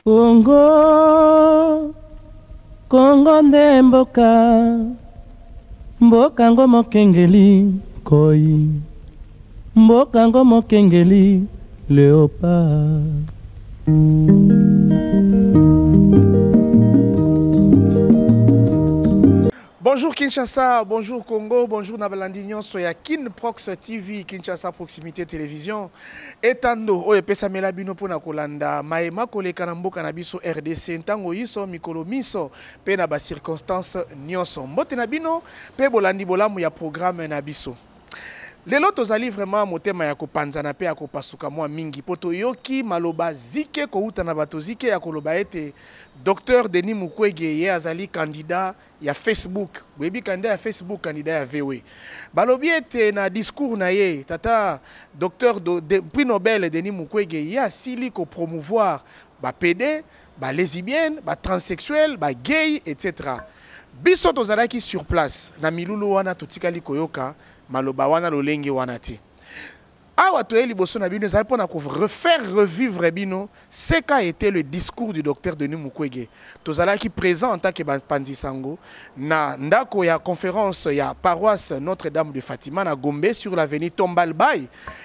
Congo, Congo nde mboka, mboka ngo mokengeli koi, mboka ngo mokengeli léopard. Bonjour Kinshasa, bonjour Congo, bonjour Nabalandignon, soya Kinprox TV, Kinshasa Proximité Télévision. Etando, oye pesa melabino pona kolanda, maema koleka na mboka na biso RDC, ntango yiso mikolo miso, pe na ba circonstances nyonso. Mbote na bino, pe bolandi bolamu ya programme na biso. Lelo tozali vraiment motema ya kopanzana pe ya kopasuka mwa mingi poto yoki maloba zike ko uta na bato zike ya koloba ete Dr Denis Mukwege ye azali candidat ya Facebook. Webi candidat ya Facebook, candidat ya VW. Balobi ete na discours na ye tata Dr Prix Nobel Denis Mukwege ye asili ko promouvoir ba PD, ba lesbienne, ba transsexuel, ba gay, etc. Biso tozalaki sur place na milulu wana totikali koyoka maloba wana lolenge wana te. Awa toyeli boso na bino ezali pona ko refaire revivre bino ce qu'a été le discours du docteur Denis Mukwege. Tozalaki présent en tant que Panzi Sango na ndako ya conférence ya paroisse Notre-Dame de Fatima na Gombe sur l'avenue Tombalbay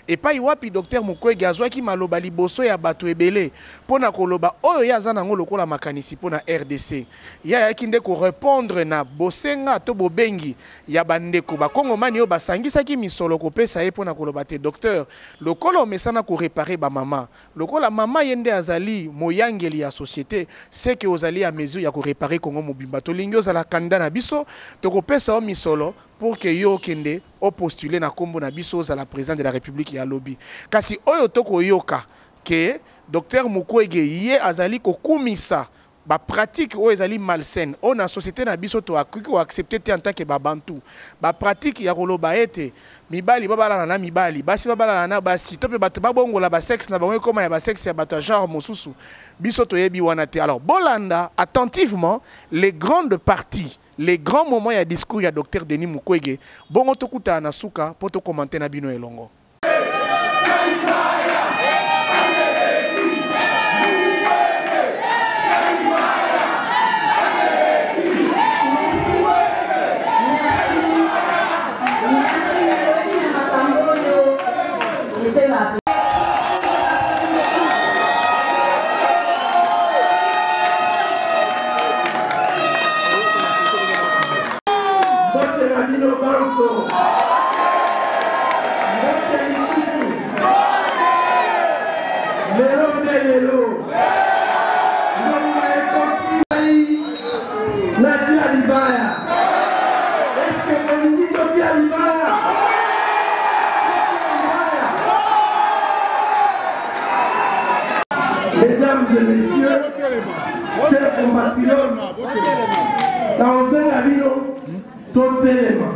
et pa iwapi docteur Mukwege azwaki maloba liboso ya bato ebele pona koloba oyo ya zana ngo lokola makanisi pona RDC. Ya yaki nde ko répondre na bosenga to bobengi ya bandeko ba kongomani yo basangisaki misolo kopesa ye pona koloba te docteur lokolo mesana ko réparer ba mama lokola mama yende azali moyangeli ya société c'est que ozali à mesure ya ko réparer Congo mobimba to lingi ozala kanda na biso to ko pesa o misolo pour que yo kende o postuler na kombo na biso ozala président de la République ya lobby kasi oyo to ko yoka que docteur Mukwege ye azali ko kumisa ba pratique o ezali malsaine on na société na biso to akuki accepter en tant que babantu ba pratique ya koloba ete mibali babala na mibali basi babala na basi to pe bato babongola ba sexe na bango koma ya ba sexe ya bato genre mosusu biso to yebi wana te. Alors bolanda attentivement les grandes parties, les grands moments ya discours ya docteur Denis Mukwege bongo tokuta na suka poto commenter na bino elongo. Mesdames et messieurs, chers compatriotes, dans un avion, totalement.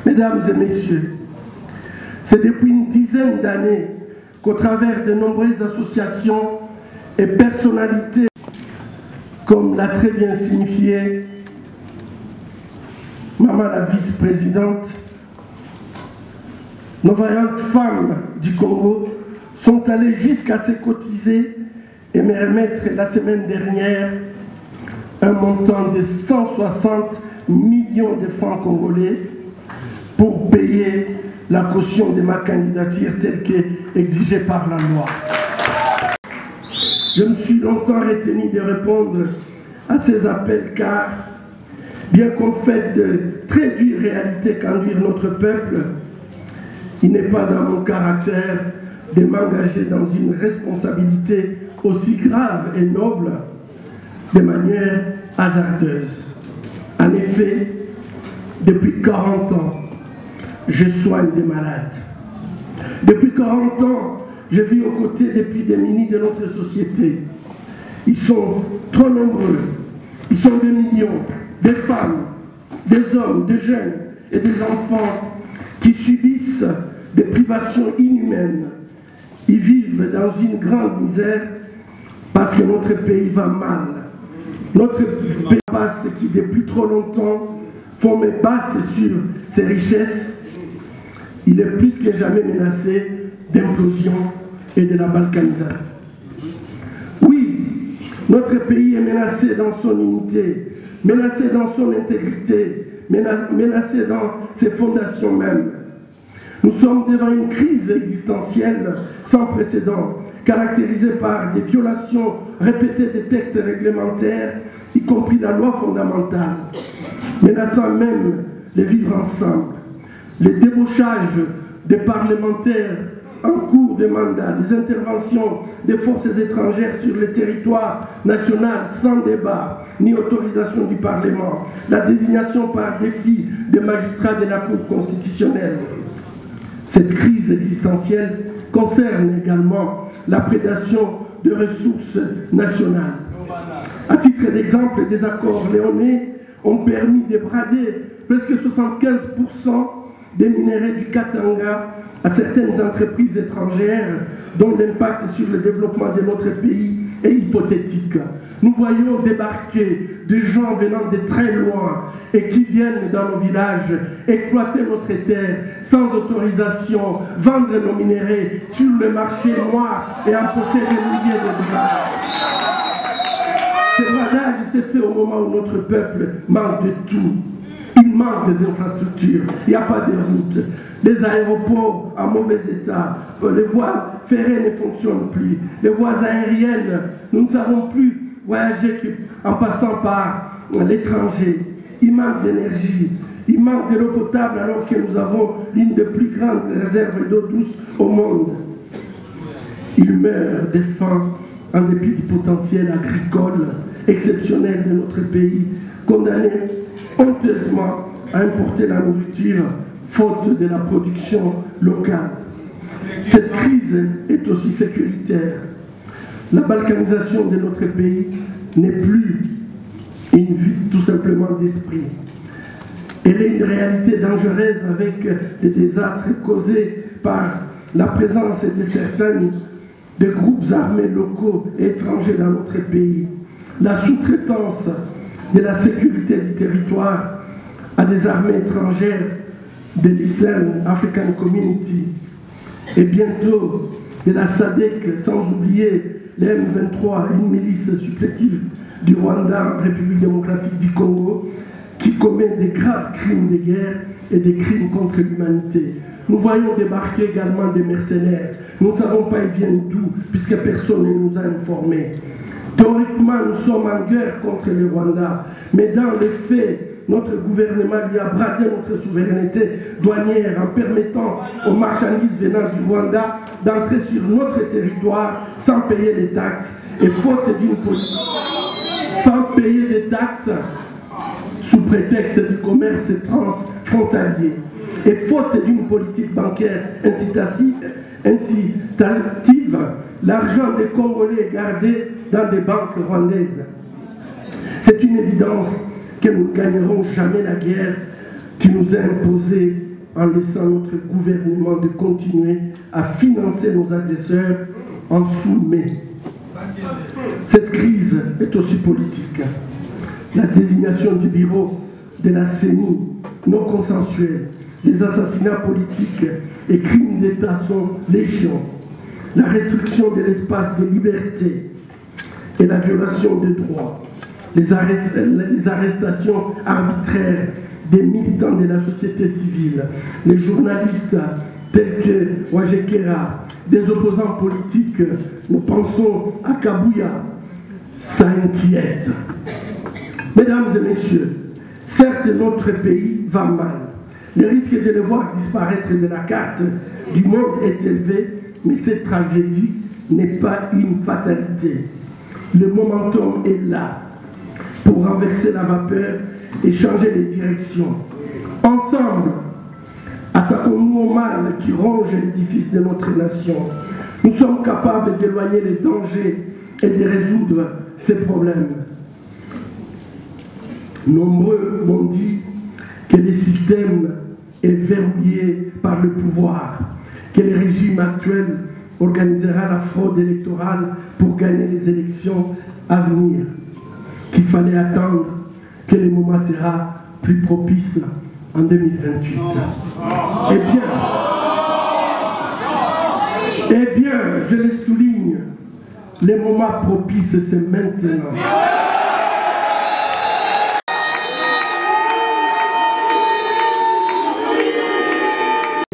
Mesdames et messieurs, c'est depuis une dizaine d'années qu'au travers de nombreuses associations et personnalités, comme l'a très bien signifié Maman la vice-présidente, nos vaillantes femmes du Congo sont allées jusqu'à se cotiser et me remettre la semaine dernière un montant de 160 millions de francs congolais pour payer la caution de ma candidature telle qu'exigée par la loi. Je me suis longtemps retenu de répondre à ces appels car, bien qu'on fait de très dures réalités qu'enduire notre peuple, il n'est pas dans mon caractère de m'engager dans une responsabilité aussi grave et noble de manière hasardeuse. En effet, depuis 40 ans, je soigne des malades. Depuis 40 ans, je vis aux côtés des plus démunis de notre société. Ils sont trop nombreux. Ils sont des millions, des femmes, des hommes, des jeunes et des enfants qui subissent des privations inhumaines. Ils vivent dans une grande misère parce que notre pays va mal. Notre pays passe qui depuis trop longtemps font mes basses sur ses richesses. il est plus que jamais menacé d'implosion et de la balkanisation. Oui, notre pays est menacé dans son unité, menacé dans son intégrité, menacé dans ses fondations mêmes. Nous sommes devant une crise existentielle sans précédent, caractérisée par des violations répétées des textes réglementaires, y compris la loi fondamentale, menaçant même les vivre ensemble. Les débauchages des parlementaires en cours de mandat, des interventions des forces étrangères sur le territoire national sans débat ni autorisation du Parlement, la désignation par défi des magistrats de la Cour constitutionnelle. Cette crise existentielle concerne également la prédation de ressources nationales. À titre d'exemple, des accords léonais ont permis de brader presque 75% des minéraux du Katanga à certaines entreprises étrangères dont l'impact sur le développement de notre pays est hypothétique. Nous voyons débarquer des gens venant de très loin et qui viennent dans nos villages exploiter notre terre sans autorisation, vendre nos minéraux sur le marché noir et emporter des milliers de dollars. Ce bradage s'est fait au moment où notre peuple manque de tout. Il manque des infrastructures, il n'y a pas de routes, les aéroports en mauvais état, les voies ferrées ne fonctionnent plus, les voies aériennes, nous ne savons plus voyager en passant par l'étranger. Il manque d'énergie, il manque de l'eau potable alors que nous avons l'une des plus grandes réserves d'eau douce au monde. Il meurt de faim en dépit du potentiel agricole exceptionnel de notre pays, condamné honteusement à importer la nourriture faute de la production locale. Cette crise est aussi sécuritaire. La balkanisation de notre pays n'est plus une vue tout simplement d'esprit. Elle est une réalité dangereuse avec des désastres causés par la présence de certains des groupes armés locaux et étrangers dans notre pays. La sous-traitance de la sécurité du territoire à des armées étrangères de l'Eastern African Community et bientôt de la SADC, sans oublier les M23, une milice supplétive du Rwanda, République démocratique du Congo, qui commet des graves crimes de guerre et des crimes contre l'humanité. Nous voyons débarquer également des mercenaires. Nous ne savons pas ils viennent d'où, puisque personne ne nous a informés. Théoriquement, nous sommes en guerre contre le Rwanda, mais dans les faits, notre gouvernement lui a bradé notre souveraineté douanière en permettant aux marchandises venant du Rwanda d'entrer sur notre territoire sans payer les taxes et faute d'une politique. Sans payer des taxes sous prétexte du commerce transfrontalier et faute d'une politique bancaire incitative, l'argent des Congolais est gardé dans des banques rwandaises. C'est une évidence que nous ne gagnerons jamais la guerre qui nous est imposée en laissant notre gouvernement de continuer à financer nos agresseurs en sous-main. Cette crise est aussi politique. La désignation du bureau de la CENI non consensuelle, les assassinats politiques et crimes d'État sont légion. La restriction de l'espace de liberté et la violation des droits, les arrestations arbitraires des militants de la société civile, les journalistes tels que Wajekera, des opposants politiques, nous pensons à Kabouya, ça inquiète. Mesdames et messieurs, certes notre pays va mal. Le risque de le voir disparaître de la carte du monde est élevé, mais cette tragédie n'est pas une fatalité. Le momentum est là pour renverser la vapeur et changer les directions. Ensemble, attaquons-nous au mal qui ronge l'édifice de notre nation. Nous sommes capables d'éloigner les dangers et de résoudre ces problèmes. Nombreux m'ont dit que le système est verrouillé par le pouvoir, que le régime actuel organisera la fraude électorale pour gagner les élections à venir, qu'il fallait attendre que le moment sera plus propice en 2028. Eh bien, Eh bien, je le souligne, les moments propices, c'est maintenant.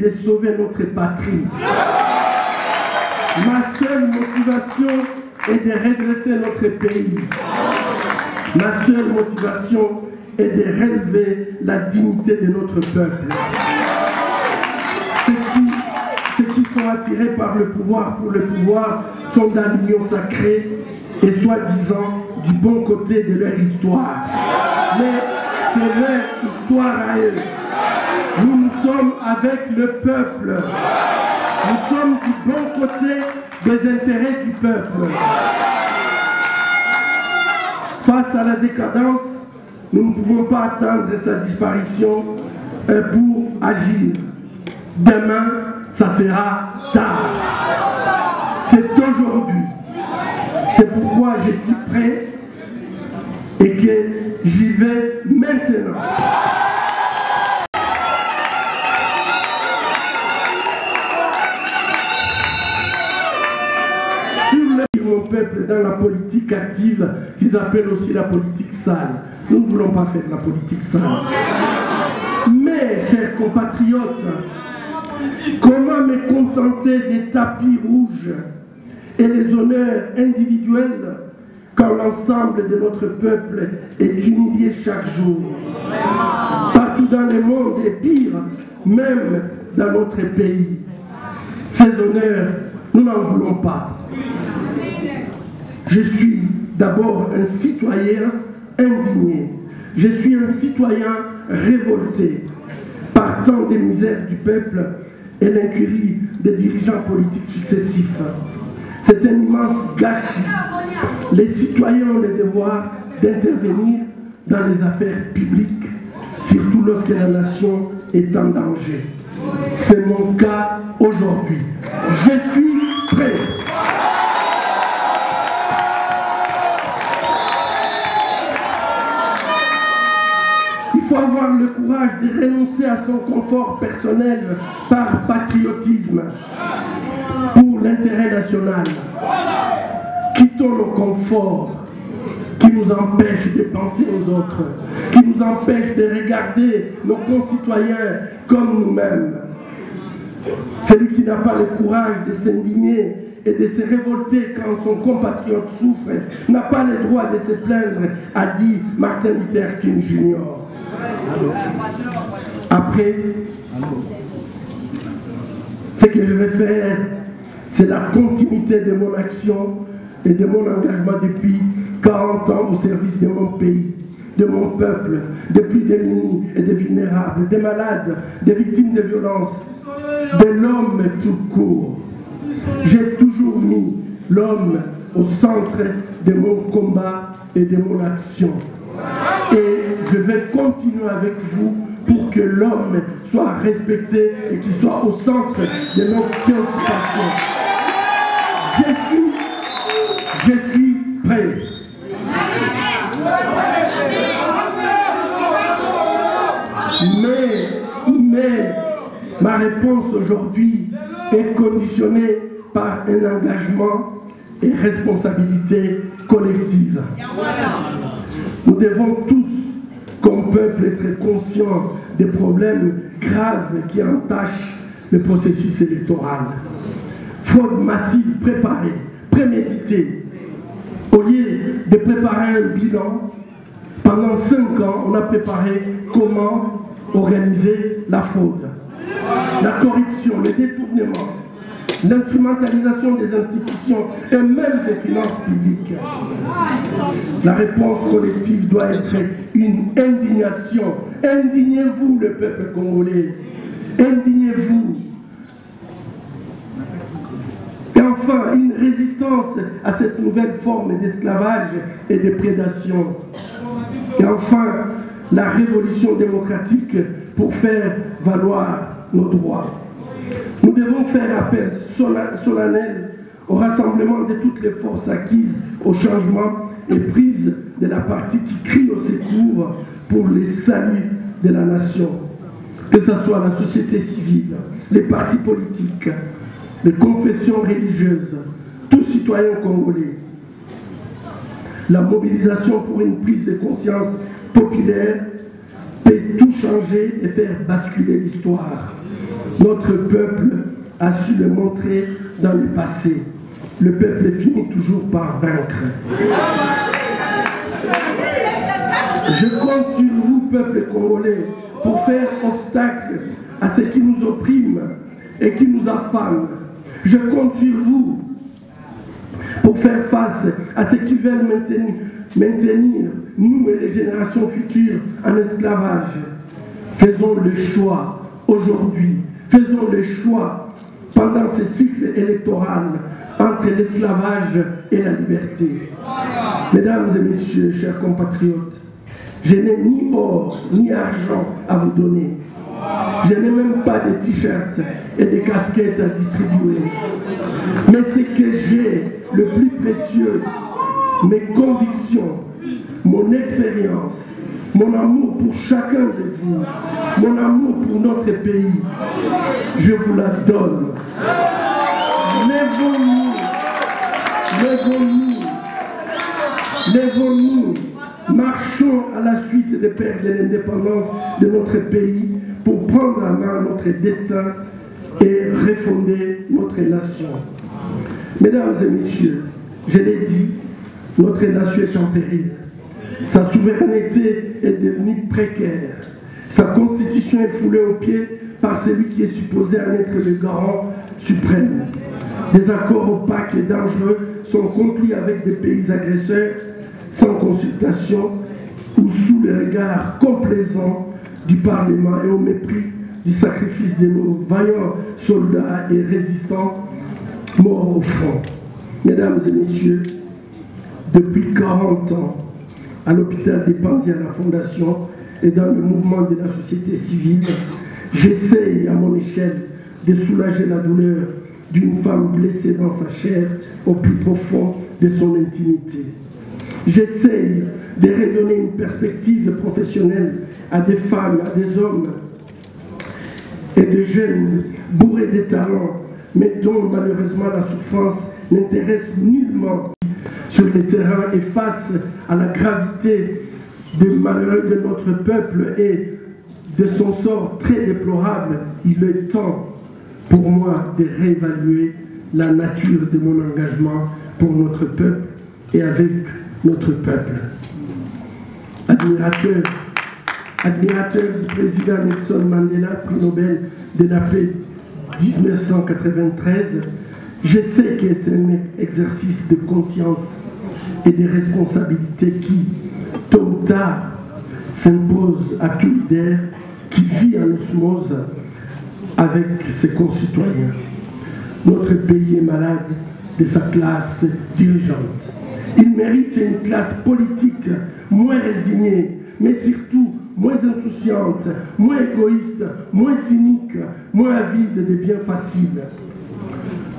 De sauver notre patrie. Ma seule motivation est de redresser notre pays. Ma seule motivation est de relever la dignité de notre peuple. Ceux qui sont attirés par le pouvoir pour le pouvoir sont dans l'union sacrée et soi-disant du bon côté de leur histoire. Mais c'est leur histoire à eux. Nous sommes avec le peuple. Nous sommes du bon côté des intérêts du peuple. Face à la décadence, nous ne pouvons pas attendre sa disparition pour agir. Demain, ça sera tard. C'est aujourd'hui. C'est pourquoi je suis prêt et que j'y vais maintenant. Mon peuple dans la politique active qu'ils appellent aussi la politique sale. Nous ne voulons pas faire de la politique sale. Mais, chers compatriotes, comment me contenter des tapis rouges et des honneurs individuels quand l'ensemble de notre peuple est humilié chaque jour? Partout dans le monde et pire, même dans notre pays. Ces honneurs, nous n'en voulons pas. Je suis d'abord un citoyen indigné. Je suis un citoyen révolté par tant des misères du peuple et l'incurie des dirigeants politiques successifs. C'est un immense gâchis. Les citoyens ont le devoir d'intervenir dans les affaires publiques, surtout lorsque la nation est en danger. C'est mon cas aujourd'hui. Je suis prêt. Il faut avoir le courage de renoncer à son confort personnel par patriotisme pour l'intérêt national. Quittons le confort qui nous empêche de penser aux autres, qui nous empêche de regarder nos concitoyens comme nous-mêmes. Celui qui n'a pas le courage de s'indigner et de se révolter quand son compatriote souffre n'a pas le droit de se plaindre, a dit Martin Luther King Jr. Après, ce que je vais faire, c'est la continuité de mon action et de mon engagement depuis 40 ans au service de mon pays, de mon peuple, des plus démunis et des vulnérables, des malades, des victimes de violences, de l'homme tout court. J'ai toujours mis l'homme au centre de mon combat et de mon action. Et je vais continuer avec vous pour que l'homme soit respecté et qu'il soit au centre de nos préoccupations. Je suis prêt. Mais ma réponse aujourd'hui est conditionnée par un engagement et responsabilité collective. Nous devons tous, comme peuple, être conscients des problèmes graves qui entachent le processus électoral. Fraude massive préparée, préméditée. Au lieu de préparer un bilan, pendant 5 ans, on a préparé comment organiser la fraude, la corruption, le détournement, l'instrumentalisation des institutions et même des finances publiques. La réponse collective doit être une indignation. Indignez-vous, le peuple congolais. Indignez-vous. Et enfin, une résistance à cette nouvelle forme d'esclavage et de prédation. Et enfin, la révolution démocratique pour faire valoir nos droits. Nous devons faire appel solennel au rassemblement de toutes les forces acquises au changement et prises de la partie qui crie au secours pour le salut de la nation. Que ce soit la société civile, les partis politiques, les confessions religieuses, tous citoyens congolais. La mobilisation pour une prise de conscience populaire peut tout changer et faire basculer l'histoire. Notre peuple a su le montrer dans le passé. Le peuple finit toujours par vaincre. Je compte sur vous, peuple congolais, pour faire obstacle à ce qui nous opprime et qui nous affame. Je compte sur vous pour faire face à ceux qui veulent maintenir nous et les générations futures en esclavage. Faisons le choix aujourd'hui, faisons le choix pendant ce cycle électoral entre l'esclavage et la liberté. Mesdames et messieurs, chers compatriotes, je n'ai ni or ni argent à vous donner. Je n'ai même pas de t-shirts et des casquettes à distribuer. Mais ce que j'ai, le plus précieux, mes convictions, mon expérience, mon amour pour chacun de vous, mon amour pour notre pays, je vous la donne. Lèvons-nous, lèvons-nous, lèvons-nous, marchons à la suite des pères de l'indépendance de notre pays pour prendre en main notre destin et refonder notre nation. Mesdames et messieurs, je l'ai dit, notre nation est en péril. Sa souveraineté est devenue précaire. Sa constitution est foulée aux pieds par celui qui est supposé en être le garant suprême. Des accords opaques et dangereux sont conclus avec des pays agresseurs sans consultation ou sous le regard complaisant du Parlement et au mépris du sacrifice de nos vaillants soldats et résistants morts au front. Mesdames et messieurs, depuis 40 ans, à l'hôpital des Panzi, à la Fondation et dans le mouvement de la société civile, j'essaye à mon échelle de soulager la douleur d'une femme blessée dans sa chair au plus profond de son intimité. J'essaye de redonner une perspective professionnelle à des femmes, à des hommes et de jeunes bourrés de talents, mais dont malheureusement la souffrance n'intéresse nullement sur le terrain et face à la gravité des malheurs de notre peuple et de son sort très déplorable, il est temps pour moi de réévaluer la nature de mon engagement pour notre peuple et avec notre peuple. Admirateur du président Nelson Mandela, prix Nobel de l'après 1993, je sais que c'est un exercice de conscience et de responsabilité qui, tôt ou tard, s'impose à tout leader qui vit en osmose avec ses concitoyens. Notre pays est malade de sa classe dirigeante. Il mérite une classe politique moins résignée, mais surtout moins insouciante, moins égoïste, moins cynique, moins avide des biens faciles.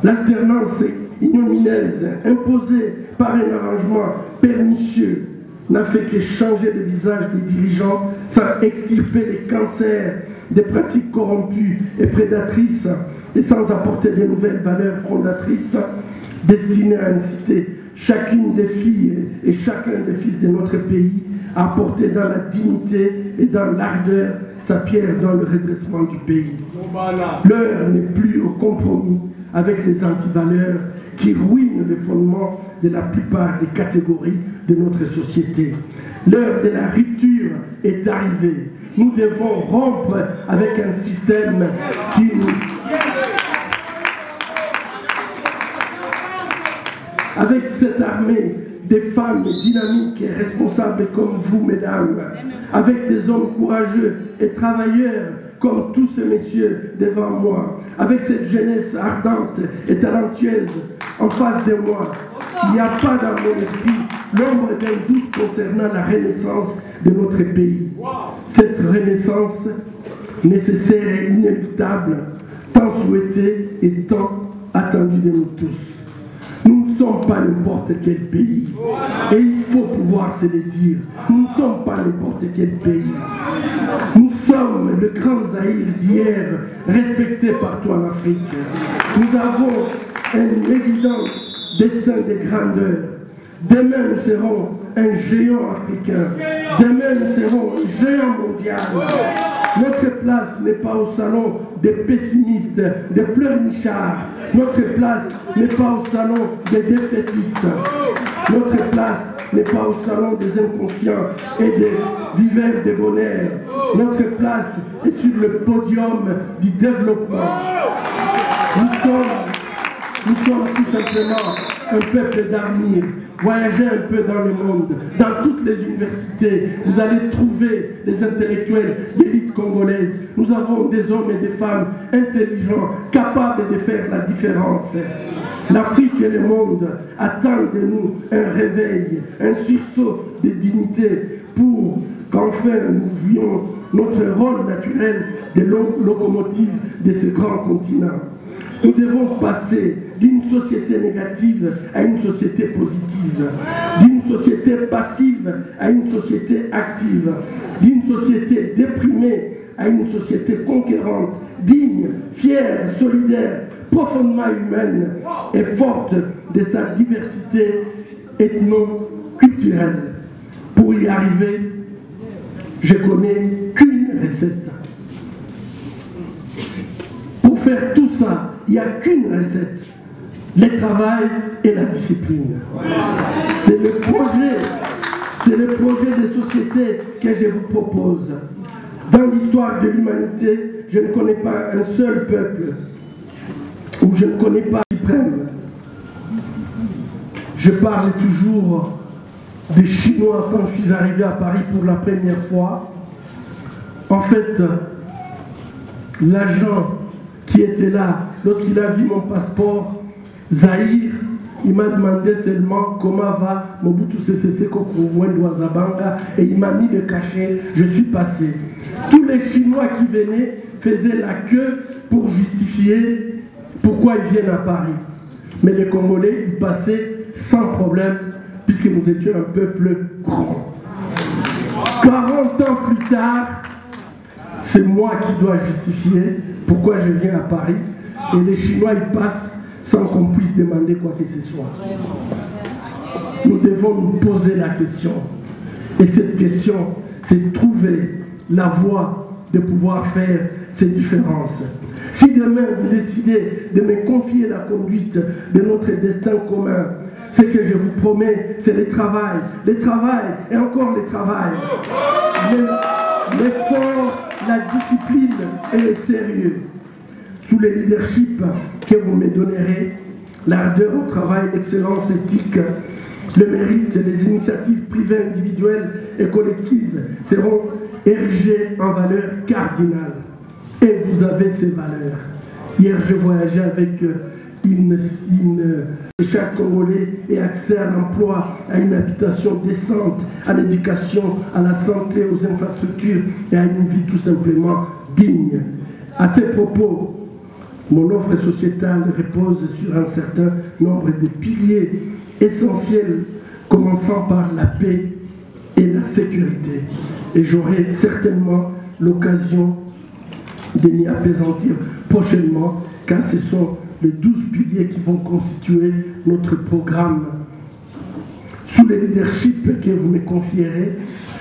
L'alternance ignominieuse imposée par un arrangement pernicieux n'a fait que changer le visage des dirigeants sans extirper les cancers des pratiques corrompues et prédatrices et sans apporter de nouvelles valeurs fondatrices destinées à inciter chacune des filles et chacun des fils de notre pays à apporter dans la dignité et dans l'ardeur sa pierre dans le redressement du pays. L'heure n'est plus au compromis avec les antivaleurs qui ruinent le fondement de la plupart des catégories de notre société. L'heure de la rupture est arrivée. Nous devons rompre avec un système qui nous... Avec cette armée des femmes dynamiques et responsables comme vous, mesdames, avec des hommes courageux et travailleurs comme tous ces messieurs devant moi, avec cette jeunesse ardente et talentueuse en face de moi, il n'y a pas dans mon esprit l'ombre d'un doute concernant la renaissance de notre pays. Cette renaissance nécessaire et inéluctable, tant souhaitée et tant attendue de nous tous. Nous ne sommes pas n'importe quel pays. Et il faut pouvoir se le dire. Nous ne sommes pas n'importe quel pays. Nous sommes le grand Zaïre d'hier, respecté partout en Afrique. Nous avons un évident destin de grandeur. Demain, nous serons un géant africain. Demain, nous serons un géant mondial. Notre place n'est pas au salon des pessimistes, des pleurnichards. Notre place n'est pas au salon des défaitistes. Notre place n'est pas au salon des inconscients et des viveurs de bonheur. Notre place est sur le podium du développement. Nous sommes tout simplement un peuple d'avenir. Voyagez un peu dans le monde, dans toutes les universités, vous allez trouver des intellectuels, l'élite congolaise. Nous avons des hommes et des femmes intelligents, capables de faire la différence. L'Afrique et le monde attendent de nous un réveil, un sursaut de dignité pour qu'enfin nous jouions notre rôle naturel de locomotive de ce grand continent. Nous devons passer d'une société négative à une société positive, d'une société passive à une société active, d'une société déprimée à une société conquérante, digne, fière, solidaire, profondément humaine et forte de sa diversité ethno-culturelle. Pour y arriver, je connais qu'une recette. Pour faire tout ça, il n'y a qu'une recette, le travail et la discipline. C'est le projet de société que je vous propose. Dans l'histoire de l'humanité, je ne connais pas un seul peuple où je ne connais pas suprême. Je parle toujours des Chinois quand je suis arrivé à Paris pour la première fois. En fait, l'agent qui était là, lorsqu'il a vu mon passeport, Zaïre, il m'a demandé seulement comment va Mobutu Sese Seko Kuruwendo Zabanga et il m'a mis le cachet, je suis passé. Tous les Chinois qui venaient faisaient la queue pour justifier pourquoi ils viennent à Paris. Mais les Congolais, ils passaient sans problème puisque nous étions un peuple grand. 40 ans plus tard, c'est moi qui dois justifier pourquoi je viens à Paris. Et les Chinois, ils passent sans qu'on puisse demander quoi que ce soit. Nous devons nous poser la question. Et cette question, c'est de trouver la voie de pouvoir faire ces différences. Si demain vous décidez de me confier la conduite de notre destin commun, ce que je vous promets, c'est le travail et encore le travail. L'effort, la discipline et le sérieux. Sous le leadership que vous me donnerez, l'ardeur au travail, l'excellence éthique, le mérite, les initiatives privées, individuelles et collectives seront érigées en valeurs cardinales. Et vous avez ces valeurs. Hier, je voyageais avec chaque Congolais ait accès à l'emploi, à une habitation décente, à l'éducation, à la santé, aux infrastructures et à une vie tout simplement digne. À ces propos, mon offre sociétale repose sur un certain nombre de piliers essentiels, commençant par la paix et la sécurité. Et j'aurai certainement l'occasion de m'y apaisantir prochainement, car ce sont les 12 piliers qui vont constituer notre programme. Sous le leadership que vous me confierez,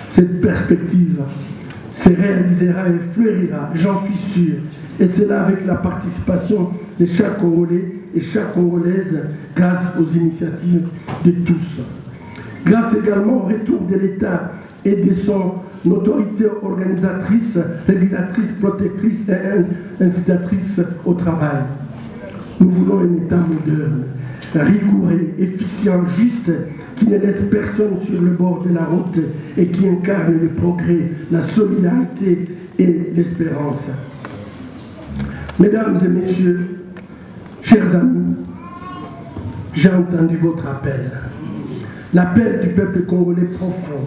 cette perspective se réalisera et fleurira, j'en suis sûr. Et c'est là avec la participation de chaque Congolais et chaque Congolaise grâce aux initiatives de tous. Grâce également au retour de l'État et de son autorité organisatrice, régulatrice, protectrice et incitatrice au travail. Nous voulons un État moderne, rigoureux, efficient, juste, qui ne laisse personne sur le bord de la route et qui incarne le progrès, la solidarité et l'espérance. Mesdames et messieurs, chers amis, j'ai entendu votre appel, l'appel du peuple congolais profond.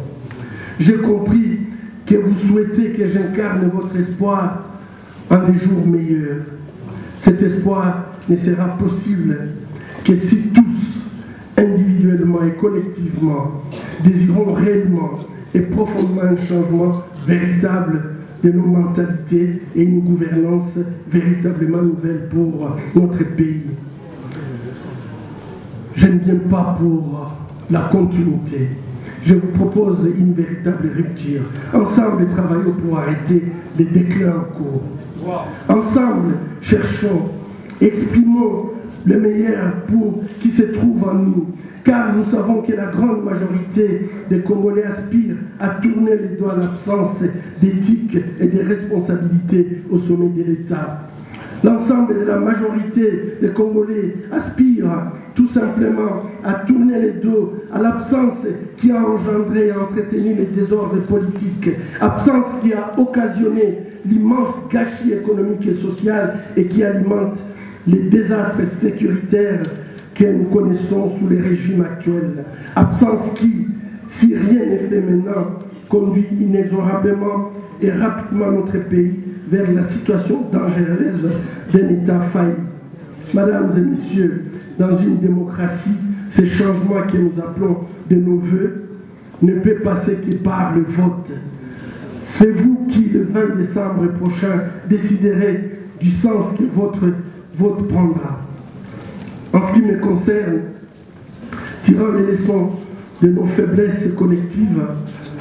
J'ai compris que vous souhaitez que j'incarne votre espoir en des jours meilleurs. Cet espoir ne sera possible que si tous, individuellement et collectivement, désirons réellement et profondément un changement véritable de nos mentalités et une gouvernance véritablement nouvelle pour notre pays. Je ne viens pas pour la continuité. Je vous propose une véritable rupture. Ensemble, travaillons pour arrêter les déclins en cours. Ensemble, cherchons, exprimons le meilleur pour qui se trouve en nous. Car nous savons que la grande majorité des Congolais aspirent à tourner les doigts à l'absence d'éthique et de responsabilité au sommet de l'État. L'ensemble de la majorité des Congolais aspirent tout simplement à tourner les dos à l'absence qui a engendré et entretenu les désordres politiques, absence qui a occasionné l'immense gâchis économique et social et qui alimente les désastres sécuritaires que nous connaissons sous les régimes actuels. Absence qui, si rien n'est fait maintenant, conduit inexorablement et rapidement notre pays vers la situation dangereuse d'un État failli. Mesdames et messieurs, dans une démocratie, ces changements que nous appelons de nos voeux ne peuvent passer que par le vote. C'est vous qui, le 20 décembre prochain, déciderez du sens que votre vote prendra. En ce qui me concerne, tirant les leçons de nos faiblesses collectives,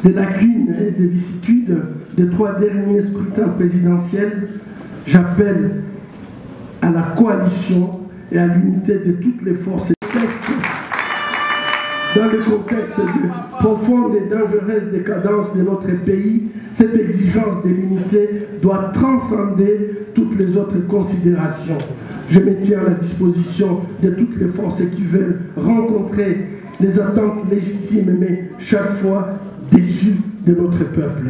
des lacunes et des vicissitudes des 3 derniers scrutins présidentiels, j'appelle à la coalition et à l'unité de toutes les forces. Dans le contexte de profonde et dangereuse décadence de notre pays, cette exigence de l'unité doit transcender toutes les autres considérations. Je me tiens à la disposition de toutes les forces qui veulent rencontrer les attentes légitimes, mais chaque fois déçues de notre peuple.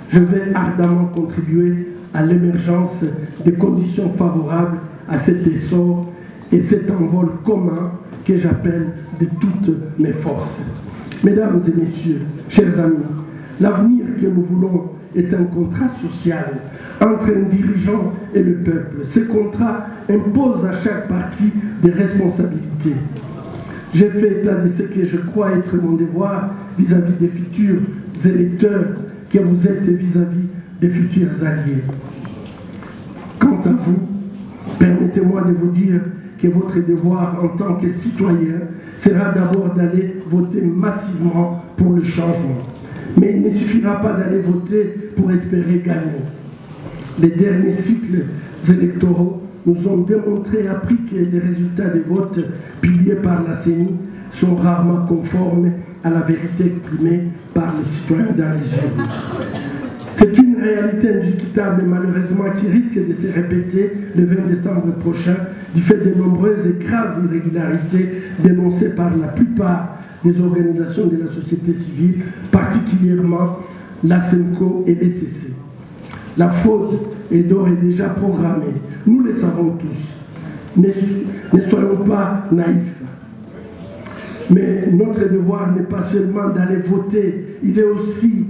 Je vais ardemment contribuer à l'émergence des conditions favorables à cet essor et cet envol commun que j'appelle de toutes mes forces. Mesdames et messieurs, chers amis, l'avenir que nous voulons est un contrat social entre un dirigeant et le peuple. Ce contrat impose à chaque partie des responsabilités. J'ai fait état de ce que je crois être mon devoir vis-à-vis des futurs électeurs que vous êtes vis-à-vis des futurs alliés. Quant à vous, permettez-moi de vous dire que votre devoir en tant que citoyen sera d'abord d'aller voter massivement pour le changement. Mais il ne suffira pas d'aller voter pour espérer gagner. Les derniers cycles électoraux nous ont démontré et appris que les résultats des votes publiés par la CENI sont rarement conformes à la vérité exprimée par les citoyens dans les urnes. C'est une réalité indiscutable et malheureusement qui risque de se répéter le 20 décembre prochain du fait de nombreuses et graves irrégularités dénoncées par la plupart des organisations de la société civile, particulièrement la SENCO et l'ECC. La faute est d'ores et déjà programmée. Nous le savons tous. Ne soyons pas naïfs. Mais notre devoir n'est pas seulement d'aller voter, il est aussi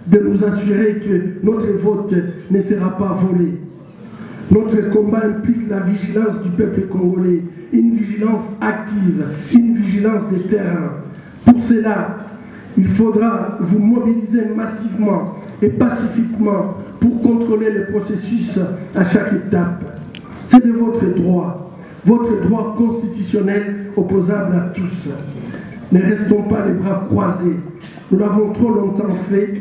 de nous assurer que notre vote ne sera pas volé. Notre combat implique la vigilance du peuple congolais, une vigilance active, une vigilance de terrain. Pour cela, il faudra vous mobiliser massivement et pacifiquement pour contrôler le processus à chaque étape. C'est de votre droit constitutionnel opposable à tous. Ne restons pas les bras croisés. Nous l'avons trop longtemps fait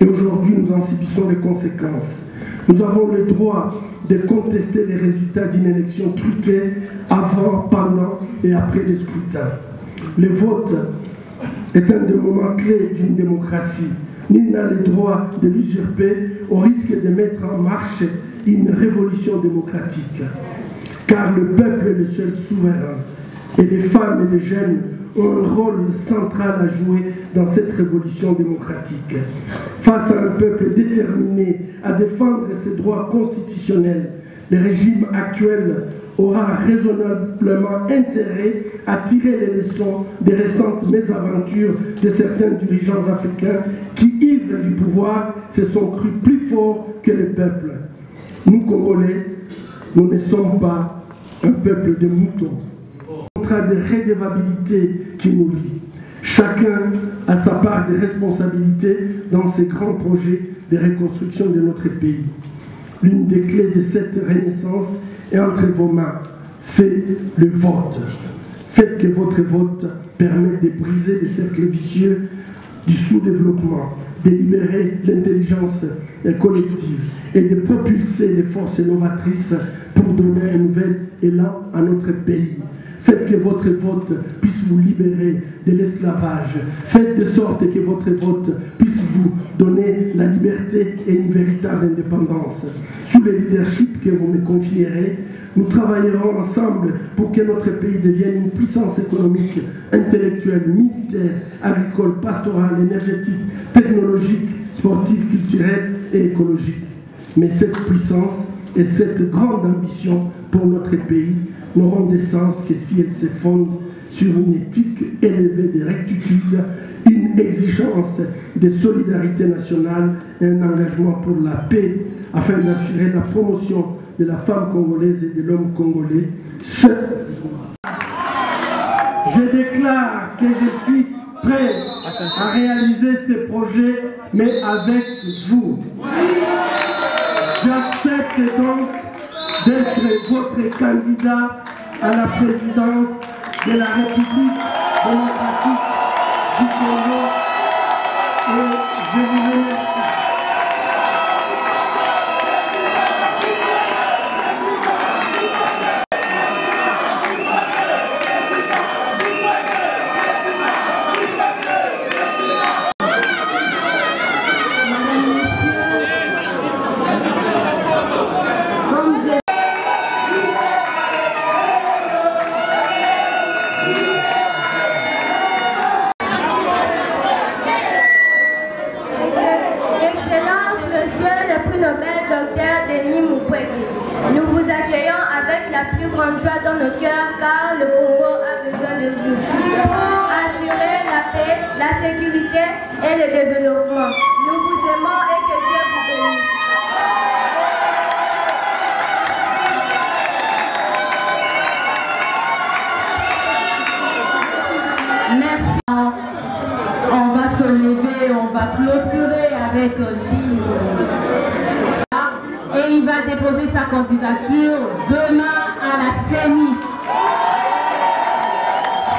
et aujourd'hui nous en subissons les conséquences. Nous avons le droit de contester les résultats d'une élection truquée avant, pendant et après les scrutins. Le vote est un des moments clés d'une démocratie. Nul n'a le droit de l'usurper au risque de mettre en marche une révolution démocratique. Car le peuple est le seul souverain et les femmes et les jeunes ont un rôle central à jouer dans cette révolution démocratique. Face à un peuple déterminé à défendre ses droits constitutionnels, le régime actuel aura raisonnablement intérêt à tirer les leçons des récentes mésaventures de certains dirigeants africains qui, ivres du pouvoir, se sont crus plus forts que le peuple. Nous, Congolais, nous ne sommes pas un peuple de moutons. Contrat de redevabilité qui nous lie. Chacun a sa part de responsabilité dans ces grands projets de reconstruction de notre pays. L'une des clés de cette renaissance est entre vos mains, c'est le vote. Faites que votre vote permette de briser les cercles vicieux du sous-développement, de libérer l'intelligence collective et de propulser les forces novatrices pour donner un nouvel élan à notre pays. Faites que votre vote puisse vous libérer de l'esclavage. Faites de sorte que votre vote puisse vous donner la liberté et une véritable indépendance. Sous le leadership que vous me confierez, nous travaillerons ensemble pour que notre pays devienne une puissance économique, intellectuelle, militaire, agricole, pastorale, énergétique, technologique, sportive, culturelle et écologique. Mais cette puissance et cette grande ambition pour notre pays n'auront de sens que si elles se fondent sur une éthique élevée de rectitude, une exigence de solidarité nationale et un engagement pour la paix afin d'assurer la promotion de la femme congolaise et de l'homme congolais. Je déclare que je suis prêt à réaliser ces projets, mais avec vous. J'accepte donc d'être votre candidat à la présidence de la République démocratique du Congo et je vous remercie. Nous vous accueillons avec la plus grande joie dans nos cœurs car le Congo a besoin de vous pour assurer la paix, la sécurité et le développement. Nous vous aimons et que Dieu vous bénisse. Merci. On va se lever, on va clôturer avec l'hymne. Et il va déposer sa candidature demain à la CENI.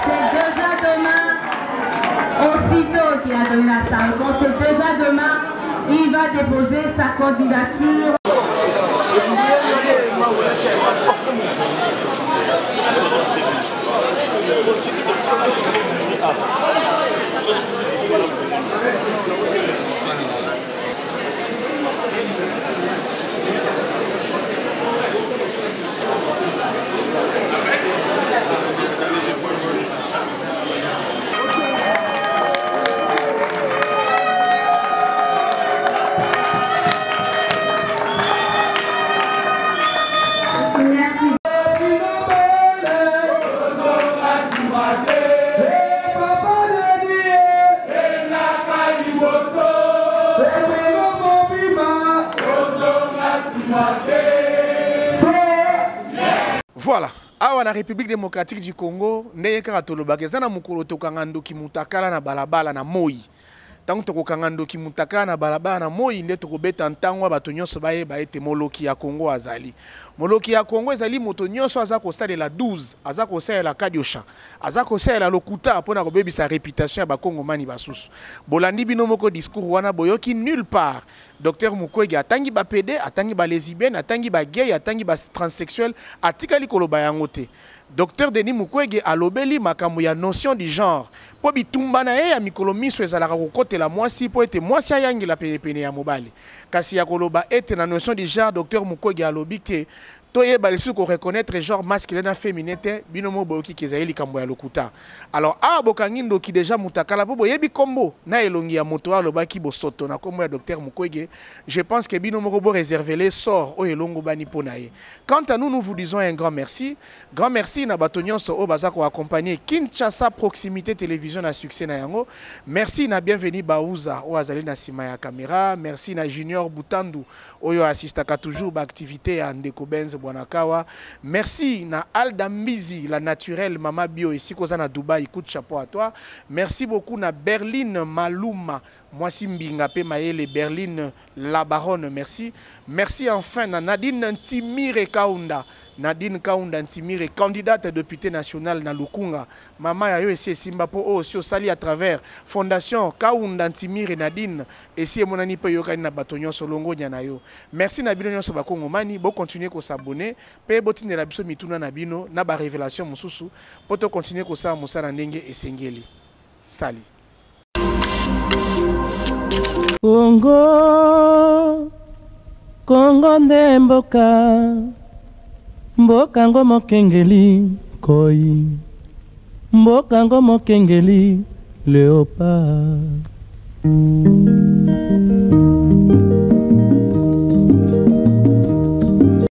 C'est déjà demain, aussitôt qu'il a donné la salle. Donc c'est déjà demain, il va déposer sa candidature. Voilà. Awa na République démocratique du Congo, ndeye kaka tolobaka eza na mokolo tokanga ndoki mutakala na balabala na moi. Tango tokokanga ndoki mutakala na balabala na moi nde tokobeta ntango bato nyonso bayeba ete moloki ya Congo azali. Moloki ya Congo ezali moto nyonso aza kosalela 12, aza kosalela Kadiosha, aza kosalela lokuta mpona kobebisa réputation ya bakongomani basusu. Bolandi bino moko discours wana boyoki nulle part. Docteur Mukwege atangi ba PD, atangi ba lesbienne, atangi ba gay, atangi ba transsexuel, atikali koloba yango te. Docteur Denis Mukwege alobeli makambo ya notion du genre. Po bitumba na ye ya mikolo miso ezalaka kokotela mwasi po ete mwasi ayangela pene ya mobali. Kasi ya koloba ete na notion du genre Docteur Mukwege alobi ke toyeba lisu ko reconnaître genre masculin na féminin te binomo boyoki kezali likambo ya lokuta. Alors a bokangi ndoki déjà mutakala po boyebi kombo na elongi ya moto alobaki bosoto na kombo ya Docteur Mukwege. Je pense que binomo ko réserver les sorts o elongo bani pona ye. Quant à nous, nous vous disons un grand merci. Grand merci na bato nyonso o bazako accompagner Kinshasa Proximité Télévision na succès na yango. Merci na bienvenue Baouza o azali na sima ya caméra. Merci na Junior Junior Butandu oyo assistaka toujours ba activité ya Ndeko Benz Bwanakawa. Merci na Alda Mbizi la naturelle Mama Bio ici koza na Dubaï, coup de chapeau à toi. Merci beaucoup na Berlin Maluma Mwasi Mbinga pe Maele Berlin La Baronne, merci. Merci enfin na Nadine Ntimire Kaunda. Nadine Kaunda Ntimire, candidate député national na Lukunga. Maman ya yo esi Simba po o si osali à travers Fondation Kaunda Ntimire Nadine esi monani pe yo kani na batonyo solongo nya na yo. Merci na bino nyonso ba Kongomani, bo continuer ko s'abonner, pe botine la biso mituna na bino na ba révélation mususu, poto continuer ko sa musala ndenge esengeli. Sali. Congo, Congo nde mboka, mboka ngo mokengeli koi, mboka ngo mokengeli leopard.